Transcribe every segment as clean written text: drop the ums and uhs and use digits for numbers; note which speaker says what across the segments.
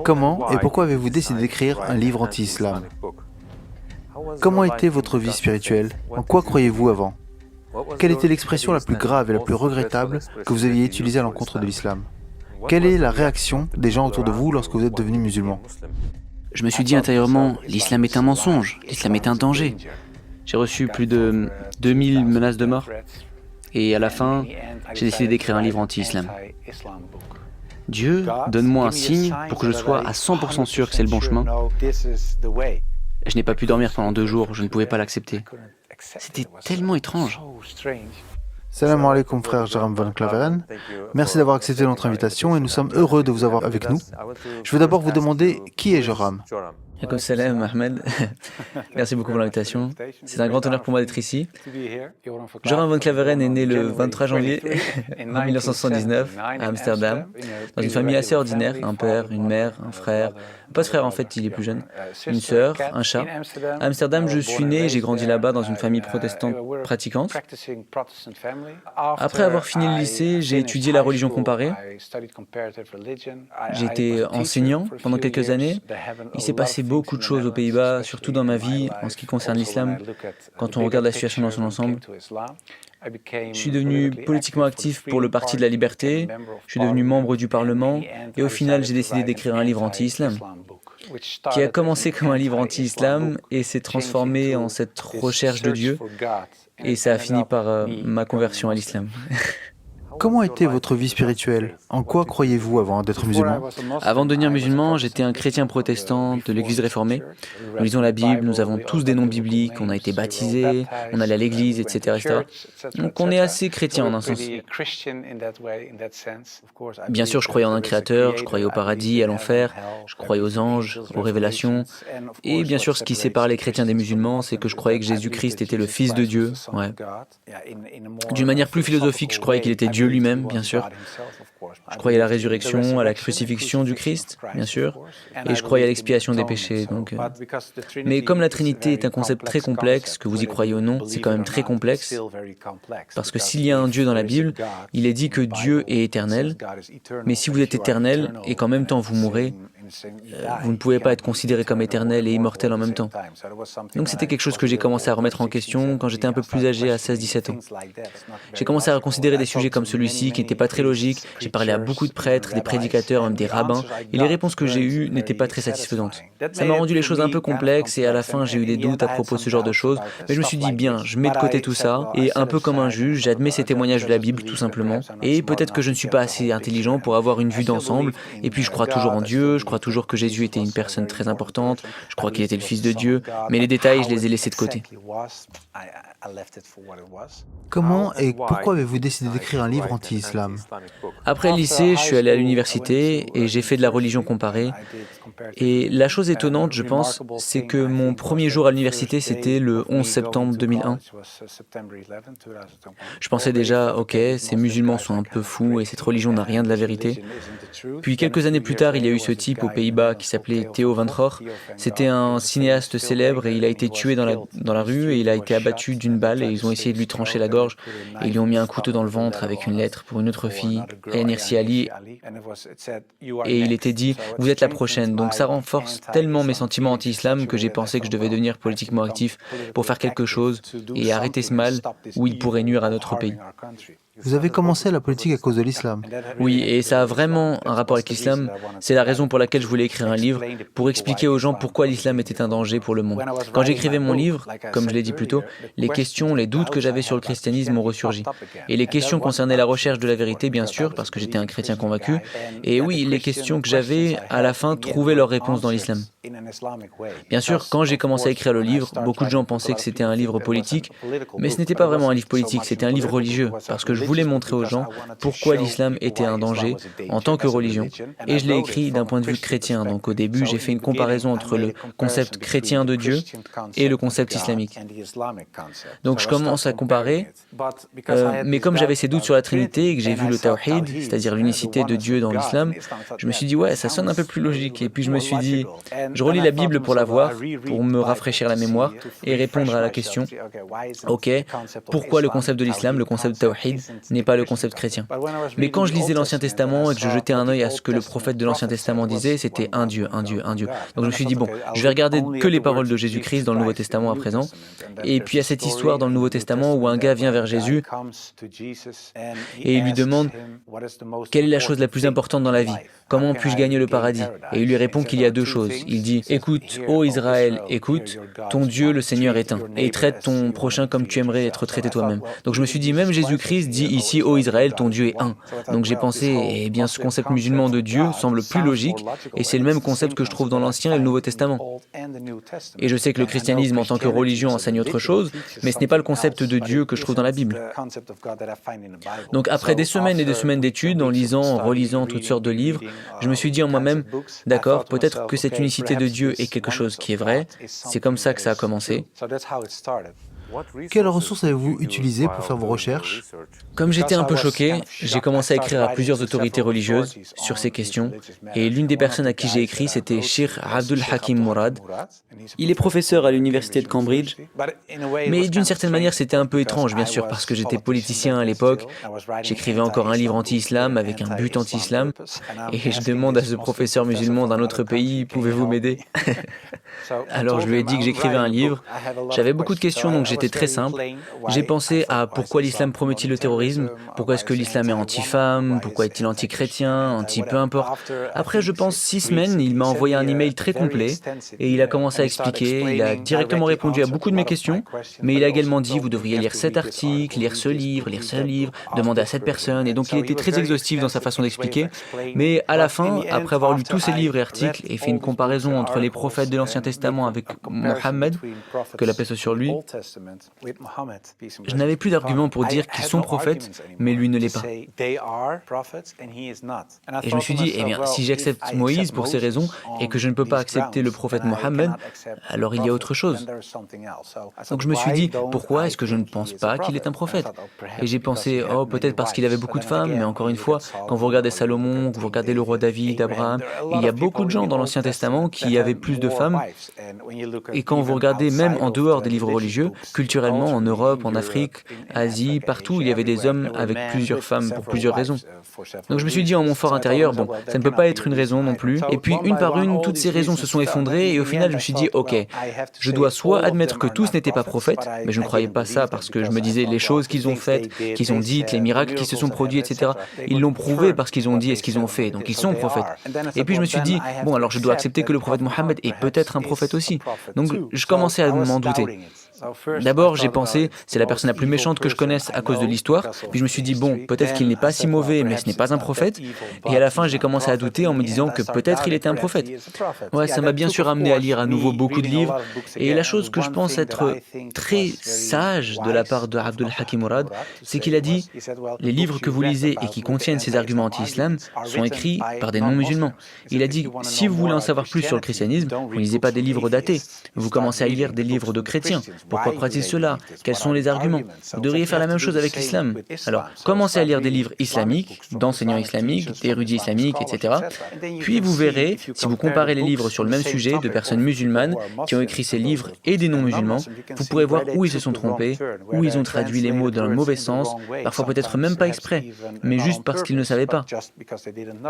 Speaker 1: Comment et pourquoi avez-vous décidé d'écrire un livre anti-islam? Comment était votre vie spirituelle? En quoi croyez-vous avant? Quelle était l'expression la plus grave et la plus regrettable que vous aviez utilisée à l'encontre de l'islam? Quelle est la réaction des gens autour de vous lorsque vous êtes devenu musulman?
Speaker 2: Je me suis dit intérieurement, l'islam est un mensonge, l'islam est un danger. J'ai reçu plus de 2000 menaces de mort. Et à la fin, j'ai décidé d'écrire un livre anti-islam. Dieu, donne-moi un signe pour que je sois à 100% sûr que c'est le bon chemin. Je n'ai pas pu dormir pendant 2 jours, je ne pouvais pas l'accepter. C'était tellement étrange.
Speaker 1: Salam alaikum frère Jerome Van Claveren. Merci d'avoir accepté notre invitation et nous sommes heureux de vous avoir avec nous. Je veux d'abord vous demander qui est Joram?
Speaker 3: Yacoub Salam, Ahmed. Merci beaucoup pour l'invitation. C'est un grand honneur pour moi d'être ici. Joram Van Claveren est né le 23 janvier en 1979 à Amsterdam, dans une famille assez ordinaire, un père, une mère, un frère, pas de frère en fait, il est plus jeune, une sœur, un chat. À Amsterdam, je suis né et j'ai grandi là-bas dans une famille protestante pratiquante. Après avoir fini le lycée, j'ai étudié la religion comparée. J'ai été enseignant pendant quelques années. Il s'est passé beaucoup de choses aux Pays-Bas, surtout dans ma vie en ce qui concerne l'islam, quand on regarde la situation dans son ensemble. Je suis devenu politiquement actif pour le Parti de la Liberté, je suis devenu membre du Parlement et au final j'ai décidé d'écrire un livre anti-islam qui a commencé comme un livre anti-islam et s'est transformé en cette recherche de Dieu et ça a fini par ma conversion à l'islam.
Speaker 1: Comment était votre vie spirituelle? En quoi croyez-vous avant d'être musulman?
Speaker 3: Avant de devenir musulman, j'étais un chrétien protestant de l'église réformée. Nous lisons la Bible, nous avons tous des noms bibliques, on a été baptisés, on allait à l'église, etc., etc. Donc on est assez chrétien en un sens. Bien sûr, je croyais en un créateur, je croyais au paradis, à l'enfer, je croyais aux anges, aux révélations. Et bien sûr, ce qui sépare les chrétiens des musulmans, c'est que je croyais que Jésus-Christ était le Fils de Dieu. Ouais. D'une manière plus philosophique, je croyais qu'il était Dieu lui-même, bien sûr. Je croyais à la résurrection, à la crucifixion du Christ, bien sûr, et je croyais à l'expiation des péchés. Mais comme la Trinité est un concept très complexe, que vous y croyez ou non, c'est quand même très complexe, parce que s'il y a un Dieu dans la Bible, il est dit que Dieu est éternel, mais si vous êtes éternel et qu'en même temps vous mourrez, vous ne pouvez pas être considéré comme éternel et immortel en même temps. Donc c'était quelque chose que j'ai commencé à remettre en question quand j'étais un peu plus âgé, à 16-17 ans. J'ai commencé à considérer des sujets comme celui-ci qui n'étaient pas très logiques. J'ai parlé à beaucoup de prêtres, des prédicateurs, même des rabbins, et les réponses que j'ai eues n'étaient pas très satisfaisantes. Ça m'a rendu les choses un peu complexes et à la fin j'ai eu des doutes à propos de ce genre de choses, mais je me suis dit bien, je mets de côté tout ça et un peu comme un juge, j'admets ces témoignages de la Bible tout simplement, et peut-être que je ne suis pas assez intelligent pour avoir une vue d'ensemble, et puis je crois toujours en Dieu, je crois toujours que Jésus était une personne très importante, je crois qu'il était le Fils de Dieu, mais les détails, je les ai laissés de côté.
Speaker 1: Comment et pourquoi avez-vous décidé d'écrire un livre anti-islam?
Speaker 3: Après le lycée, je suis allé à l'université et j'ai fait de la religion comparée. Et la chose étonnante, je pense, c'est que mon premier jour à l'université, c'était le 11 septembre 2001. Je pensais déjà, ok, ces musulmans sont un peu fous et cette religion n'a rien de la vérité. Puis quelques années plus tard, il y a eu ce type aux Pays-Bas qui s'appelait Theo van Gogh. C'était un cinéaste célèbre et il a été tué dans la rue et il a été abattu d'une balle et ils ont essayé de lui trancher la gorge et ils lui ont mis un couteau dans le ventre avec une lettre pour une autre fille, Nirsi Ali, et il était dit « Vous êtes la prochaine ». Donc ça renforce tellement mes sentiments anti-islam que j'ai pensé que je devais devenir politiquement actif pour faire quelque chose et arrêter ce mal où il pourrait nuire à notre pays.
Speaker 1: Vous avez commencé la politique à cause de l'islam.
Speaker 3: Oui, et ça a vraiment un rapport avec l'islam. C'est la raison pour laquelle je voulais écrire un livre, pour expliquer aux gens pourquoi l'islam était un danger pour le monde. Quand j'écrivais mon livre, comme je l'ai dit plus tôt, les questions, les doutes que j'avais sur le christianisme ont ressurgi. Et les questions concernaient la recherche de la vérité, bien sûr, parce que j'étais un chrétien convaincu. Et oui, les questions que j'avais, à la fin, trouvaient leur réponse dans l'islam. Bien sûr, quand j'ai commencé à écrire le livre, beaucoup de gens pensaient que c'était un livre politique, mais ce n'était pas vraiment un livre politique, c'était un livre religieux, parce que je voulais montrer aux gens pourquoi l'islam était un danger en tant que religion. Et je l'ai écrit d'un point de vue chrétien. Donc au début, j'ai fait une comparaison entre le concept chrétien de Dieu et le concept islamique. Donc je commence à comparer, mais comme j'avais ces doutes sur la Trinité et que j'ai vu le Tawhid, c'est-à-dire l'unicité de Dieu dans l'islam, je me suis dit ouais, ça sonne un peu plus logique. Et puis je me suis dit, je relis la Bible pour la voir, pour me rafraîchir la mémoire et répondre à la question, ok, pourquoi le concept de l'islam, le concept de Tawhid, n'est pas le concept chrétien. Mais quand je lisais l'Ancien Testament et que je jetais un œil à ce que le prophète de l'Ancien Testament disait, c'était un Dieu, un Dieu, un Dieu. Donc je me suis dit, bon, je vais regarder que les paroles de Jésus-Christ dans le Nouveau Testament à présent. Et puis il y a cette histoire dans le Nouveau Testament où un gars vient vers Jésus et il lui demande quelle est la chose la plus importante dans la vie. Comment puis-je gagner le paradis? Et il lui répond qu'il y a deux choses. Il dit, écoute, ô Israël, écoute, ton Dieu, le Seigneur est un. Et traite ton prochain comme tu aimerais être traité toi-même. Donc je me suis dit, même Jésus-Christ dit ici, ô Israël, ton Dieu est un. Donc j'ai pensé, eh bien ce concept musulman de Dieu semble plus logique, et c'est le même concept que je trouve dans l'Ancien et le Nouveau Testament. Et je sais que le christianisme en tant que religion enseigne autre chose, mais ce n'est pas le concept de Dieu que je trouve dans la Bible. Donc après des semaines et des semaines d'études, en lisant, en relisant toutes sortes de livres, je me suis dit en moi-même, d'accord, peut-être que cette unicité de Dieu est quelque chose qui est vrai, c'est comme ça que ça a commencé.
Speaker 1: Quelles ressources avez-vous utilisées pour faire vos recherches?
Speaker 3: Comme j'étais un peu choqué, j'ai commencé à écrire à plusieurs autorités religieuses sur ces questions, et l'une des personnes à qui j'ai écrit, c'était Sheikh Abdul Hakim Mourad. Il est professeur à l'université de Cambridge, mais d'une certaine manière c'était un peu étrange bien sûr, parce que j'étais politicien à l'époque, j'écrivais encore un livre anti-islam avec un but anti-islam, et je demande à ce professeur musulman d'un autre pays, pouvez-vous m'aider? Alors je lui ai dit que j'écrivais un livre, j'avais beaucoup de questions donc j'étais très simple. J'ai pensé à pourquoi l'islam promeut-il le terrorisme, pourquoi est-ce que l'islam est anti-femme, pourquoi est-il anti-chrétien, anti-peu importe. Après je pense 6 semaines, il m'a envoyé un email très complet et il a commencé à expliquer, il a directement répondu à beaucoup de mes questions, mais il a également dit vous devriez lire cet article, lire ce livre, demander à cette personne, et donc il était très exhaustif dans sa façon d'expliquer, mais à la fin, après avoir lu tous ces livres et articles et fait une comparaison entre les prophètes de l'Ancien Testament avec Mohammed, que la paix soit sur lui, je n'avais plus d'arguments pour dire qu'ils sont prophètes, mais lui ne l'est pas. Et je me suis dit, eh bien, si j'accepte Moïse pour ces raisons et que je ne peux pas accepter le prophète Mohammed, alors il y a autre chose. Donc je me suis dit, pourquoi est-ce que je ne pense pas qu'il est un prophète? Et j'ai pensé, oh, peut-être parce qu'il avait beaucoup de femmes, mais encore une fois, quand vous regardez Salomon, que vous regardez le roi David, Abraham, il y a beaucoup de gens dans l'Ancien Testament qui avaient plus de femmes. Et quand vous regardez même en dehors des livres religieux, culturellement, en Europe, en Afrique, Asie, partout, il y avait des hommes avec plusieurs femmes pour plusieurs raisons. Donc je me suis dit en mon fort intérieur, bon, ça ne peut pas être une raison non plus. Et puis une par une, toutes ces raisons se sont effondrées et au final je me suis dit, ok, je dois soit admettre que tous n'étaient pas prophètes, mais je ne croyais pas ça parce que je me disais les choses qu'ils ont faites, qu'ils ont dites, les miracles qui se sont produits, etc. Ils l'ont prouvé parce qu'ils ont dit et ce qu'ils ont fait, donc ils sont prophètes. Et puis je me suis dit, bon alors je dois accepter que le prophète Mohammed est peut-être un prophète aussi. Donc je commençais à m'en douter. D'abord, j'ai pensé, c'est la personne la plus méchante que je connaisse à cause de l'histoire. Puis je me suis dit, bon, peut-être qu'il n'est pas si mauvais, mais ce n'est pas un prophète. Et à la fin, j'ai commencé à douter en me disant que peut-être il était un prophète. Ouais, ça m'a bien sûr amené à lire à nouveau beaucoup de livres. Et la chose que je pense être très sage de la part de Abdul Hakim Mourad, c'est qu'il a dit, les livres que vous lisez et qui contiennent ces arguments anti-islam sont écrits par des non-musulmans. Il a dit, si vous voulez en savoir plus sur le christianisme, vous ne lisez pas des livres d'athées. Vous commencez à lire des livres de chrétiens. Pourquoi pratique cela? Quels sont les arguments? Vous devriez faire la même chose avec l'islam. Alors, commencez à lire des livres islamiques, d'enseignants islamiques, d'érudits islamiques, etc. Puis vous verrez, si vous comparez les livres sur le même sujet de personnes musulmanes qui ont écrit ces livres et des non-musulmans, vous pourrez voir où ils se sont trompés, où ils ont traduit les mots dans le mauvais sens, parfois peut-être même pas exprès, mais juste parce qu'ils ne savaient pas.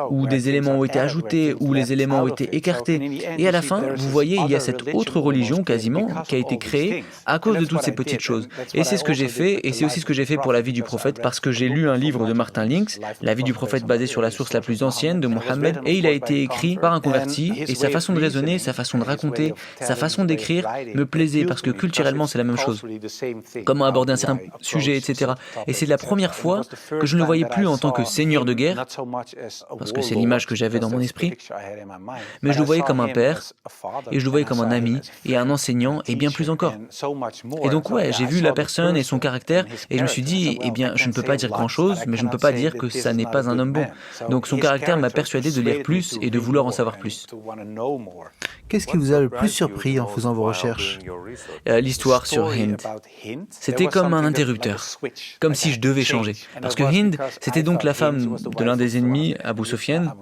Speaker 3: Où des éléments ont été ajoutés, où les éléments ont été écartés. Et à la fin, vous voyez, il y a cette autre religion quasiment qui a été créée à cause de toutes ces petites choses. Et c'est ce que j'ai fait, et c'est aussi ce que j'ai fait pour la vie du prophète, parce que j'ai lu un livre de Martin Lynx, La vie du prophète basée sur la source la plus ancienne de Mohammed, et il a été écrit par un converti, et sa façon de raisonner, sa façon de raconter, sa façon d'écrire me plaisait, parce que culturellement c'est la même chose. Comment aborder un certain sujet, etc. Et c'est la première fois que je ne le voyais plus en tant que seigneur de guerre, parce que c'est l'image que j'avais dans mon esprit, mais je le voyais comme un père, et je le voyais comme un ami, et un enseignant, et bien plus encore. Et donc ouais, j'ai vu la personne et son caractère et je me suis dit, eh bien, je ne peux pas dire grand-chose, mais je ne peux pas dire que ça n'est pas un homme bon. Donc son caractère m'a persuadé de lire plus et de vouloir en savoir plus.
Speaker 1: Qu'est-ce qui vous a le plus surpris en faisant vos recherches?
Speaker 3: L'histoire sur Hind. C'était comme un interrupteur, comme si je devais changer. Parce que Hind, c'était donc la femme de l'un des ennemis, Abu Sufyan,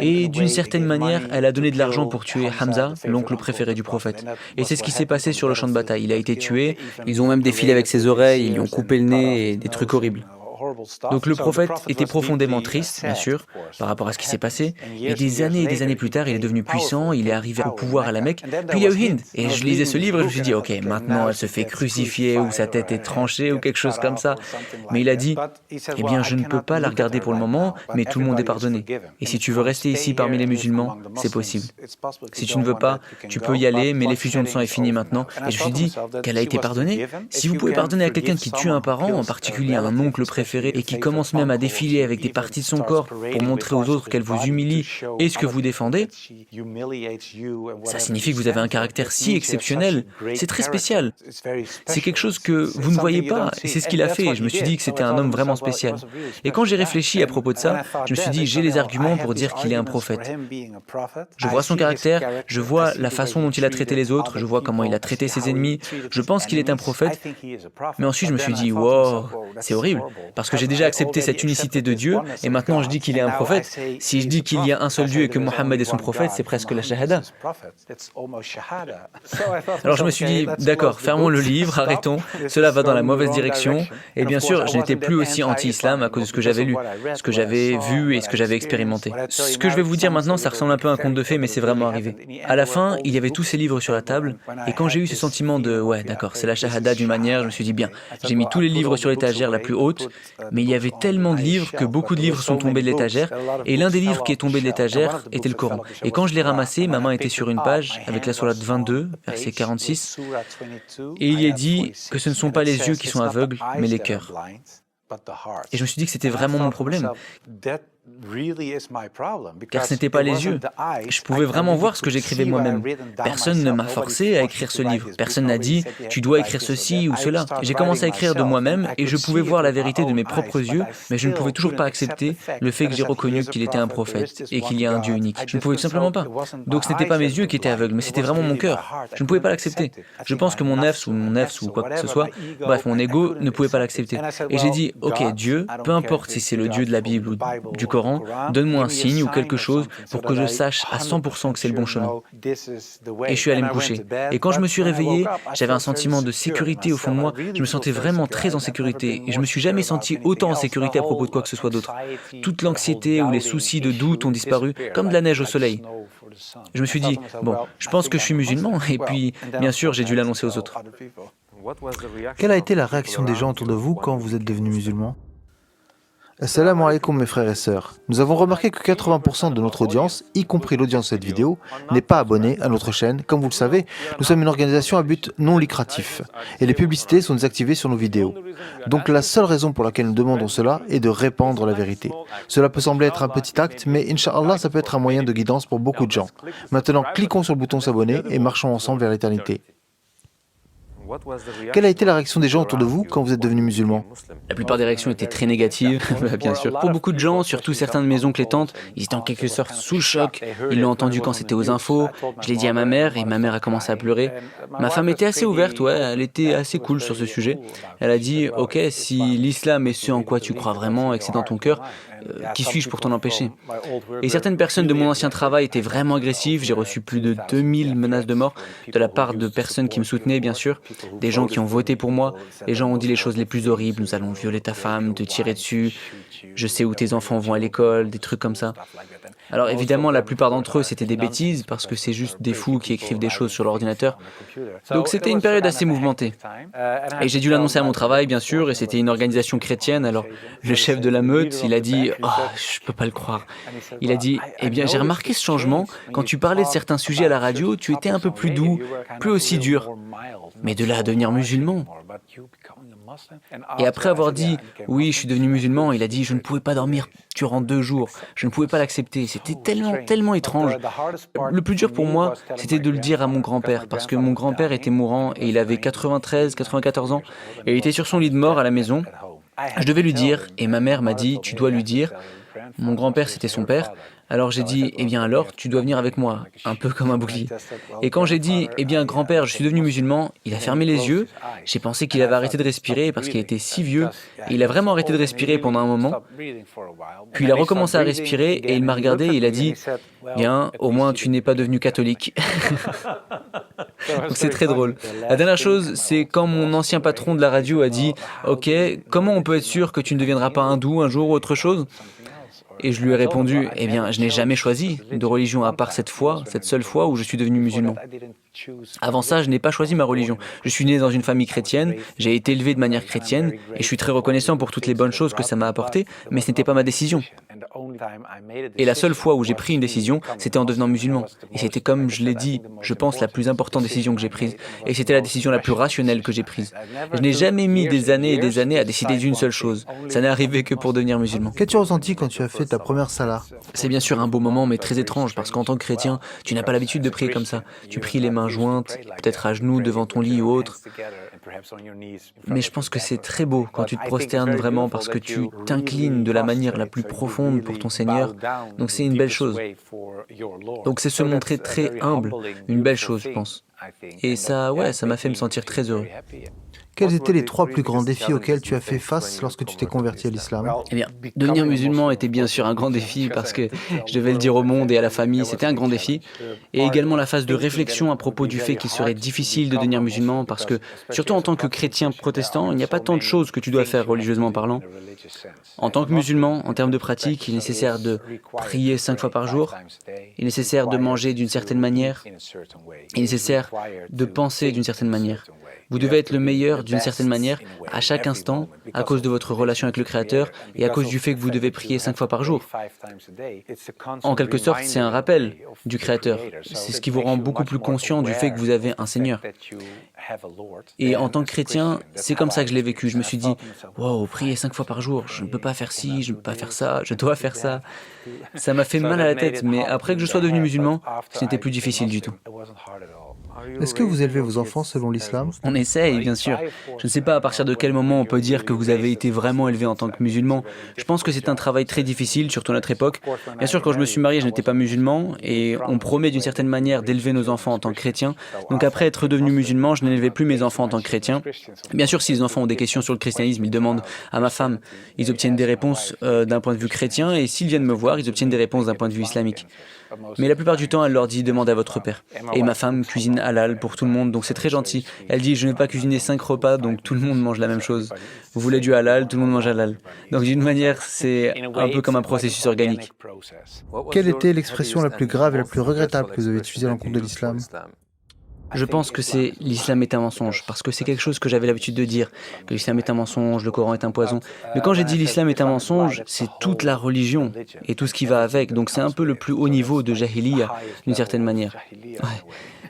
Speaker 3: et d'une certaine manière, elle a donné de l'argent pour tuer Hamza, l'oncle préféré du prophète. Et c'est ce qui s'est passé sur le champ de bataille. Il a été tué, ils ont même défilé avec ses oreilles, ils lui ont coupé le nez et des trucs horribles. Donc le prophète était profondément triste, bien sûr, par rapport à ce qui s'est passé. Et des années plus tard, il est devenu puissant, il est arrivé au pouvoir à la Mecque. Puis il y a eu Hind. Et je lisais ce livre et je me suis dit, ok, maintenant elle se fait crucifier ou sa tête est tranchée ou quelque chose comme ça. Mais il a dit, eh bien je ne peux pas la regarder pour le moment, mais tout le monde est pardonné. Et si tu veux rester ici parmi les musulmans, c'est possible. Si tu ne veux pas, tu peux y aller, mais l'effusion de sang est finie maintenant. Et je me suis dit qu'elle a été pardonnée. Si vous pouvez pardonner à quelqu'un qui tue un parent, en particulier un oncle préféré, et qui commence même à défiler avec des parties de son corps pour montrer aux autres qu'elle vous humilie et ce que vous défendez, ça signifie que vous avez un caractère si exceptionnel. C'est très spécial. C'est quelque chose que vous ne voyez pas, et c'est ce qu'il a fait. Et je me suis dit que c'était un homme vraiment spécial. Et quand j'ai réfléchi à propos de ça, je me suis dit, j'ai les arguments pour dire qu'il est un prophète. Je vois son caractère, je vois la façon dont il a traité les autres, je vois comment il a traité ses ennemis, je pense qu'il est un prophète. Mais ensuite, je me suis dit, wow, c'est horrible, parce que j'ai déjà accepté cette unicité de Dieu, et maintenant je dis qu'il est un prophète. Si je dis qu'il y a un seul Dieu et que Mohammed est son prophète, c'est presque la shahada. Alors je me suis dit, d'accord, fermons le livre, arrêtons, cela va dans la mauvaise direction. Et bien sûr, je n'étais plus aussi anti-islam à cause de ce que j'avais lu, ce que j'avais vu et ce que j'avais expérimenté. Ce que je vais vous dire maintenant, ça ressemble un peu à un conte de fées, mais c'est vraiment arrivé. À la fin, il y avait tous ces livres sur la table, et quand j'ai eu ce sentiment de, ouais, d'accord, c'est la shahada d'une manière, je me suis dit, bien, j'ai mis tous les livres sur l'étagère la plus haute, mais il y avait tellement de livres que beaucoup de livres sont tombés de l'étagère, et l'un des livres qui est tombé de l'étagère était le Coran. Et quand je l'ai ramassé, ma main était sur une page avec la sourate 22, verset 46, et il y est dit que ce ne sont pas les yeux qui sont aveugles, mais les cœurs. Et je me suis dit que c'était vraiment mon problème. Car ce n'étaient pas les yeux. Je pouvais vraiment voir ce que j'écrivais moi-même. Personne ne m'a forcé à écrire ce livre. Personne n'a dit « tu dois écrire ceci ou cela ». J'ai commencé à écrire de moi-même et je pouvais voir la vérité de mes propres yeux, mais je ne pouvais toujours pas accepter le fait que j'ai reconnu qu'il était un prophète et qu'il y a un Dieu unique. Je ne pouvais tout simplement pas. Donc ce n'était pas mes yeux qui étaient aveugles, mais c'était vraiment mon cœur. Je ne pouvais pas l'accepter. Je pense que mon nefs ou quoi que ce soit, bref, mon ego ne pouvait pas l'accepter. Et j'ai dit « ok, Dieu, peu importe si c'est le Dieu de la Bible ou du Coran, donne-moi un signe ou quelque chose pour que je sache à 100% que c'est le bon chemin. » Et je suis allé me coucher. Et quand je me suis réveillé, j'avais un sentiment de sécurité au fond de moi. Je me sentais vraiment très en sécurité. Et je me suis jamais senti autant en sécurité à propos de quoi que ce soit d'autre. Toute l'anxiété ou les soucis de doute ont disparu, comme de la neige au soleil. Je me suis dit, bon, je pense que je suis musulman. Et puis, bien sûr, j'ai dû l'annoncer aux autres.
Speaker 1: Quelle a été la réaction des gens autour de vous quand vous êtes devenu musulman? Assalamu alaikum mes frères et sœurs. Nous avons remarqué que 80% de notre audience, y compris l'audience de cette vidéo, n'est pas abonnée à notre chaîne. Comme vous le savez, nous sommes une organisation à but non lucratif et les publicités sont désactivées sur nos vidéos. Donc la seule raison pour laquelle nous demandons cela est de répandre la vérité. Cela peut sembler être un petit acte, mais Inch'Allah, ça peut être un moyen de guidance pour beaucoup de gens. Maintenant, cliquons sur le bouton s'abonner et marchons ensemble vers l'éternité. Quelle a été la réaction des gens autour de vous quand vous êtes devenu musulman?
Speaker 2: La plupart des réactions étaient très négatives, bien sûr. Pour beaucoup de gens, surtout certains de mes oncles et tantes, ils étaient en quelque sorte sous le choc. Ils l'ont entendu quand c'était aux infos. Je l'ai dit à ma mère et ma mère a commencé à pleurer. Ma femme était assez ouverte, ouais, elle était assez cool sur ce sujet. Elle a dit, ok, si l'islam est ce en quoi tu crois vraiment et que c'est dans ton cœur, qui suis-je pour t'en empêcher? Et certaines personnes de mon ancien travail étaient vraiment agressives. J'ai reçu plus de 2000 menaces de mort de la part de personnes qui me soutenaient, bien sûr. Des gens qui ont voté pour moi. Les gens ont dit les choses les plus horribles. Nous allons violer ta femme, te tirer dessus. Je sais où tes enfants vont à l'école, des trucs comme ça. Alors évidemment, la plupart d'entre eux, c'était des bêtises parce que c'est juste des fous qui écrivent des choses sur l'ordinateur. Donc c'était une période assez mouvementée. Et j'ai dû l'annoncer à mon travail, bien sûr, et c'était une organisation chrétienne. Alors le chef de la meute, il a dit « Oh, je peux pas le croire ». Il a dit « Eh bien, j'ai remarqué ce changement. Quand tu parlais de certains sujets à la radio, tu étais un peu plus doux, plus aussi dur. Mais de là à devenir musulman ». Et après avoir dit « Oui, je suis devenu musulman », il a dit « Je ne pouvais pas dormir durant 2 jours. Je ne pouvais pas l'accepter. C'était tellement étrange. » Le plus dur pour moi, c'était de le dire à mon grand-père, parce que mon grand-père était mourant et il avait 94 ans, et il était sur son lit de mort à la maison. Je devais lui dire, et ma mère m'a dit « Tu dois lui dire ». Mon grand-père, c'était son père. Alors j'ai dit, eh bien alors, tu dois venir avec moi, un peu comme un bouclier. Et quand j'ai dit, eh bien grand-père, je suis devenu musulman, il a fermé les yeux. J'ai pensé qu'il avait arrêté de respirer parce qu'il était si vieux. Et il a vraiment arrêté de respirer pendant un moment. Puis il a recommencé à respirer et il m'a regardé et il a dit, bien, au moins tu n'es pas devenu catholique.
Speaker 3: Donc c'est très drôle. La dernière chose, c'est quand mon ancien patron de la radio a dit « Ok, comment on peut être sûr que tu ne deviendras pas hindou un jour ou autre chose ?» Et je lui ai répondu, eh bien, je n'ai jamais choisi de religion à part cette fois, cette seule fois où je suis devenu musulman. Avant ça, je n'ai pas choisi ma religion. Je suis né dans une famille chrétienne, j'ai été élevé de manière chrétienne, et je suis très reconnaissant pour toutes les bonnes choses que ça m'a apporté, mais ce n'était pas ma décision. Et la seule fois où j'ai pris une décision, c'était en devenant musulman. Et c'était, comme je l'ai dit, je pense, la plus importante décision que j'ai prise. Et c'était la décision la plus rationnelle que j'ai prise. Je n'ai jamais mis des années et des années à décider d'une seule chose. Ça n'est arrivé que pour devenir musulman.
Speaker 1: Qu'as-tu ressenti quand tu as fait ta première salah?
Speaker 3: C'est bien sûr un beau moment, mais très étrange, parce qu'en tant que chrétien, tu n'as pas l'habitude de prier comme ça. Tu pries les mains jointes, peut-être à genoux devant ton lit ou autre. Mais je pense que c'est très beau quand tu te prosternes vraiment parce que tu t'inclines de la manière la plus profonde pour ton Seigneur. Donc c'est une belle chose. Donc c'est se montrer très humble, une belle chose, je pense. Et ça, ouais, ça m'a fait me sentir très heureux.
Speaker 1: Quels étaient les 3 plus grands défis auxquels tu as fait face lorsque tu t'es converti à l'islam?
Speaker 3: Eh bien, devenir musulman était bien sûr un grand défi parce que je devais le dire au monde et à la famille, c'était un grand défi. Et également la phase de réflexion à propos du fait qu'il serait difficile de devenir musulman parce que, surtout en tant que chrétien protestant, il n'y a pas tant de choses que tu dois faire religieusement parlant. En tant que musulman, en termes de pratique, il est nécessaire de prier 5 fois par jour, il est nécessaire de manger d'une certaine manière, il est nécessaire de penser d'une certaine manière. Vous devez être le meilleur d'une certaine manière à chaque instant à cause de votre relation avec le Créateur et à cause du fait que vous devez prier 5 fois par jour. En quelque sorte, c'est un rappel du Créateur. C'est ce qui vous rend beaucoup plus conscient du fait que vous avez un Seigneur. Et en tant que chrétien, c'est comme ça que je l'ai vécu. Je me suis dit, wow, prier 5 fois par jour, je ne peux pas faire ci, je ne peux pas faire ça, je dois faire ça. Ça m'a fait mal à la tête, mais après que je sois devenu musulman, ce n'était plus difficile du tout.
Speaker 1: Est-ce que vous élevez vos enfants selon l'islam?
Speaker 3: On essaye, bien sûr. Je ne sais pas à partir de quel moment on peut dire que vous avez été vraiment élevé en tant que musulman. Je pense que c'est un travail très difficile, surtout à notre époque. Bien sûr, quand je me suis marié, je n'étais pas musulman, et on promet d'une certaine manière d'élever nos enfants en tant que chrétiens. Donc après être devenu musulman, je n'élevais plus mes enfants en tant que chrétiens. Bien sûr, si les enfants ont des questions sur le christianisme, ils demandent à ma femme. Ils obtiennent des réponses d'un point de vue chrétien, et s'ils viennent me voir, ils obtiennent des réponses d'un point de vue islamique. Mais la plupart du temps, elle leur dit « demandez à votre père ». Et ma femme cuisine halal pour tout le monde, donc c'est très gentil. Elle dit « je ne vais pas cuisiner 5 repas, donc tout le monde mange la même chose. Vous voulez du halal, tout le monde mange halal ». Donc d'une manière, c'est un peu comme un processus organique.
Speaker 1: Quelle était l'expression la plus grave et la plus regrettable que vous avez utilisée à l'encontre de l'islam?
Speaker 3: Je pense que c'est l'islam est un mensonge, parce que c'est quelque chose que j'avais l'habitude de dire, que l'islam est un mensonge, le Coran est un poison. Mais quand j'ai dit l'islam est un mensonge, c'est toute la religion et tout ce qui va avec. Donc c'est un peu le plus haut niveau de jahiliya, d'une certaine manière. Ouais.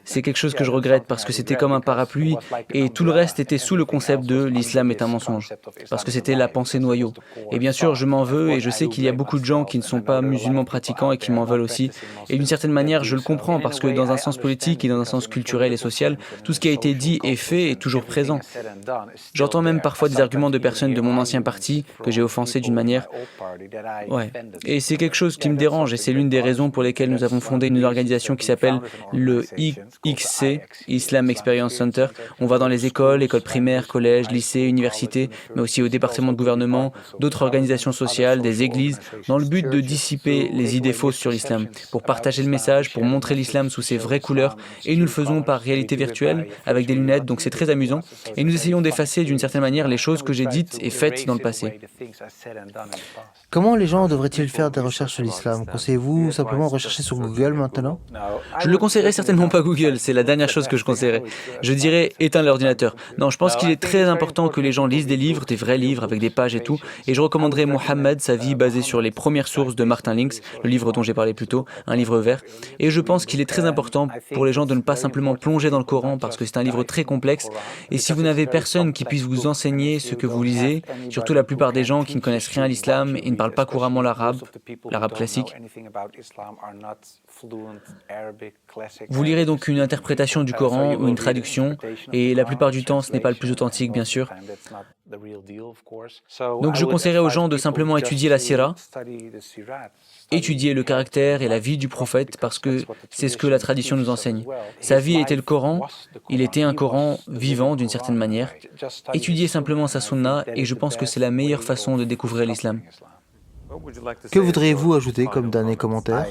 Speaker 3: C'est quelque chose que je regrette parce que c'était comme un parapluie et tout le reste était sous le concept de l'islam est un mensonge, parce que c'était la pensée noyau. Et bien sûr, je m'en veux et je sais qu'il y a beaucoup de gens qui ne sont pas musulmans pratiquants et qui m'en veulent aussi. Et d'une certaine manière, je le comprends parce que dans un sens politique et dans un sens culturel et social, tout ce qui a été dit et fait est toujours présent. J'entends même parfois des arguments de personnes de mon ancien parti que j'ai offensé d'une manière. Ouais. Et c'est quelque chose qui me dérange et c'est l'une des raisons pour lesquelles nous avons fondé une organisation qui s'appelle le IXC, Islam Experience Center. On va dans les écoles primaires, collèges, lycées, universités, mais aussi au département de gouvernement, d'autres organisations sociales, des églises, dans le but de dissiper les idées fausses sur l'islam, pour partager le message, pour montrer l'islam sous ses vraies couleurs. Et nous le faisons par réalité virtuelle, avec des lunettes, donc c'est très amusant. Et nous essayons d'effacer d'une certaine manière les choses que j'ai dites et faites dans le passé.
Speaker 1: Comment les gens devraient-ils faire des recherches sur l'islam? Conseillez-vous simplement rechercher sur Google maintenant?
Speaker 3: Je ne le conseillerais certainement pas Google, c'est la dernière chose que je conseillerais. Je dirais éteindre l'ordinateur. Non, je pense qu'il est très important que les gens lisent des livres, des vrais livres avec des pages et tout. Et je recommanderais Mohammed, sa vie basée sur les premières sources de Martin Lynx, le livre dont j'ai parlé plus tôt, un livre vert. Et je pense qu'il est très important pour les gens de ne pas simplement plonger dans le Coran parce que c'est un livre très complexe. Et si vous n'avez personne qui puisse vous enseigner ce que vous lisez, surtout la plupart des gens qui ne connaissent rien à l'islam et ne parlent pas couramment l'arabe classique, vous lirez donc une interprétation du Coran ou une traduction, et la plupart du temps, ce n'est pas le plus authentique, bien sûr. Donc je conseillerais aux gens de simplement étudier la sira, étudier le caractère et la vie du prophète, parce que c'est ce que la tradition nous enseigne. Sa vie était le Coran, il était un Coran vivant d'une certaine manière. Étudiez simplement sa sunna, et je pense que c'est la meilleure façon de découvrir l'islam.
Speaker 1: Que voudriez-vous ajouter comme dernier commentaire?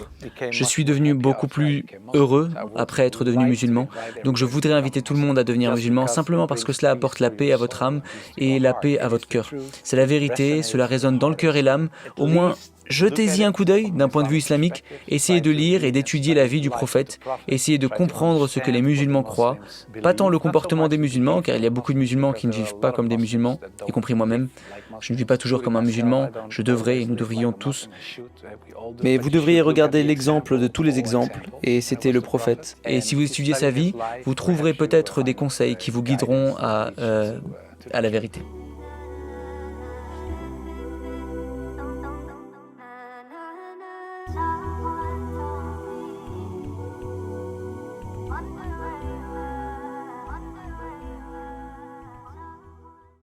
Speaker 3: Je suis devenu beaucoup plus heureux après être devenu musulman, donc je voudrais inviter tout le monde à devenir musulman simplement parce que cela apporte la paix à votre âme et la paix à votre cœur. C'est la vérité, cela résonne dans le cœur et l'âme. Au moins, jetez-y un coup d'œil d'un point de vue islamique, essayez de lire et d'étudier la vie du prophète, essayez de comprendre ce que les musulmans croient, pas tant le comportement des musulmans, car il y a beaucoup de musulmans qui ne vivent pas comme des musulmans, y compris moi-même. Je ne vis pas toujours comme un musulman, je devrais et nous devrions tous.
Speaker 4: Mais vous devriez regarder l'exemple de tous les exemples, et c'était le prophète.
Speaker 3: Et si vous étudiez sa vie, vous trouverez peut-être des conseils qui vous guideront à la vérité.